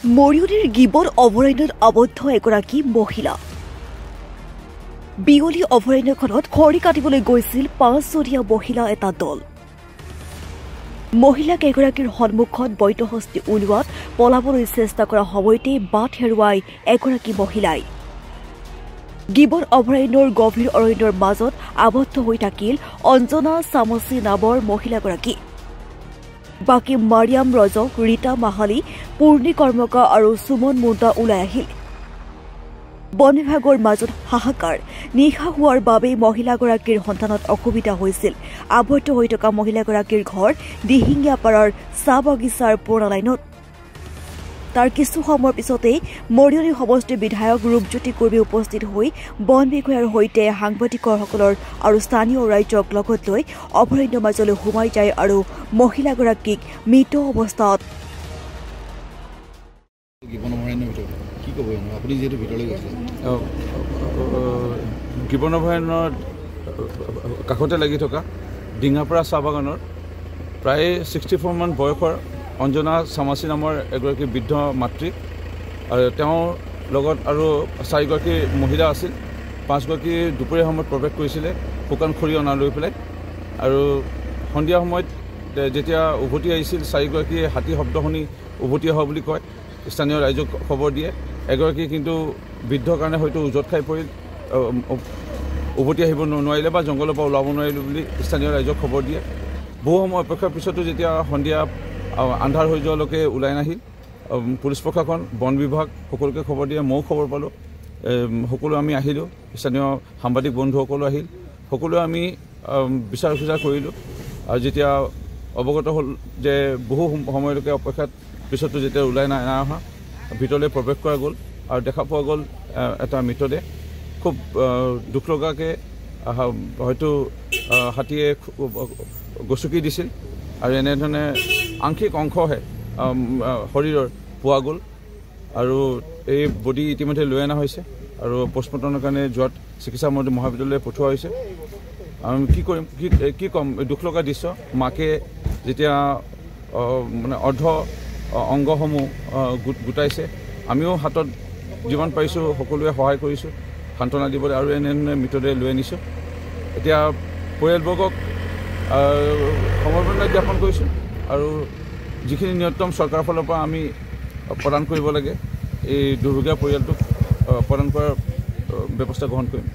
মৰিয়নিৰ গিবন অভয়াৰণ্যত আবদ্ধ এগৰাকী মহিলা। বিয়লি অভয়াৰণ্যখনত খৰি কাটিবলৈ গৈছিল 5জনীয়া মহিলা এটা দল। মহিলা কেইগৰাকীৰ সন্মুখত বৈধহস্তি উলিওৱাত পলাবলৈ চেষ্টা কৰা সময়তে বাট হেৰুৱাই এগৰাকী মহিলাই। গিবন অভয়াৰণ্যৰ গভীৰ অৰণ্যৰ মাজত আবদ্ধ হৈ থাকিল অঞ্জনা চামচি নামৰ মহিলাগৰাকী। বাকী মাৰিয়াম ৰজক, ৰীতা মাহালী, পূৰ্ণি কৰ্মকা আৰু সুমন মুণ্ডা ওলাই আহিল। বন বিভাগৰ মাজত হাহাকাৰ। নিশা হোৱাৰ বাবে মহিলাগৰাকীৰ সন্ধানত অসুবিধা হৈছিল। আবদ্ধ হৈ থকা মহিলাগৰাকীৰ ঘৰ দিহিঙীয়া পাৰাৰ চাহ বাগিচাৰ পুৰণা লাইনত। তাৰ কিছু সময়ৰ পিছতেই মৰিয়নি সমষ্টিৰ বিধায়ক ৰূপজ্যোতি কুৰ্মী উপস্থিত হৈ বন বিষয়াৰ সৈতে সাংবাদিকসকলৰ আৰু স্থানীয় ৰাইজক লগত লৈ অভয়াৰণ্যৰ মাজলৈ সোমাই যায় আৰু মহিলাগৰাকীক মৃত অৱস্থাত গিবন অভয়াৰণ্যৰ কাষতে লাগি থকা ডিঙাপাৰা চাহ বাগানৰ প্ৰায় 64 মান বয়সৰ অঞ্জনা চামাচি নামৰ এগৰাকী বৃদ্ধ মাতৃ আৰু তেওঁৰ লগত আৰু 4গৰাকী মহিলা আছিল। 5গৰাকী দুপৰীয়া সময়ত প্ৰৱেশ কৰিছিলে শুকান খৰি অনা লৈ পেলাই, আৰু সন্ধিয়া সময়ত যেতিয়া উভতি আহিছিল 4গৰাকী হাতী শব্দ শুনি উভতি অহা বুলি কয়। স্থানীয় ৰাইজক খবৰ দিয়ে। এগৰাকী কিন্তু বৃদ্ধৰ কাৰণে হয়তো উজত খাই পৰিল, উভতি আহিব নোৱাৰিলে বা জংঘলৰ পৰা ওলাব নোৱাৰিলে বুলি স্থানীয় ৰাইজক খবৰ দিয়ে। বহু সময় অপেক্ষাৰ পিছতো যেতিয়া সন্ধিয়া আন্ধাৰ হৈ যোৱালৈকে ওলাই নাহিল, পুলিচ প্ৰশাসন, বন বিভাগ সকলোকে খবৰ দিয়ে। ময়ো খবৰ পালোঁ। সকলো আমি আহিলোঁ, স্থানীয় সাংবাদিক বন্ধুসকলো আহিল। সকলোৱে আমি বিচাৰ খোজা কৰিলোঁ। আৰু যেতিয়া অৱগত হ'ল যে বহু সময়লৈকে অপেক্ষাত পিছতো যেতিয়া ওলাই নাই অহা, ভিতৰলৈ প্ৰৱেশ কৰা গ'ল আৰু দেখা পোৱা গ'ল এটা মৃতদেহ। খুব দুখ লগাকৈ হয়তো হাতীয়ে গচকি দিছিল আৰু এনেধৰণে আংশিক অংশহে শৰীৰৰ পোৱা গ'ল। আৰু এই বডি ইতিমধ্যে লৈ অনা হৈছে আৰু পষ্টমৰ্টমৰ কাৰণে যোৱাত চিকিৎসা মহাবিদ্যালয়লৈ পঠোৱা হৈছে। কি কৰিম, কি ক'ম, দুখ লগা দৃশ্য। মাকে যেতিয়া মানে অৰ্ধ অংগসমূহ গোটাইছে, আমিও হাতত যিমান পাৰিছোঁ সকলোৱে সহায় কৰিছোঁ সান্ত্বনা দিবলৈ, আৰু এনেধৰণে মৃতদেহ লৈ আনিছোঁ। এতিয়া পৰিয়ালবৰ্গক সমবেদনা জ্ঞাপন কৰিছোঁ আৰু যিখিনি ন্যূনতম চৰকাৰৰ ফালৰ পৰা আমি প্ৰদান কৰিব লাগে এই দুৰ্ভগীয়া পৰিয়ালটোক প্ৰদান কৰাৰ ব্যৱস্থা গ্ৰহণ কৰিম।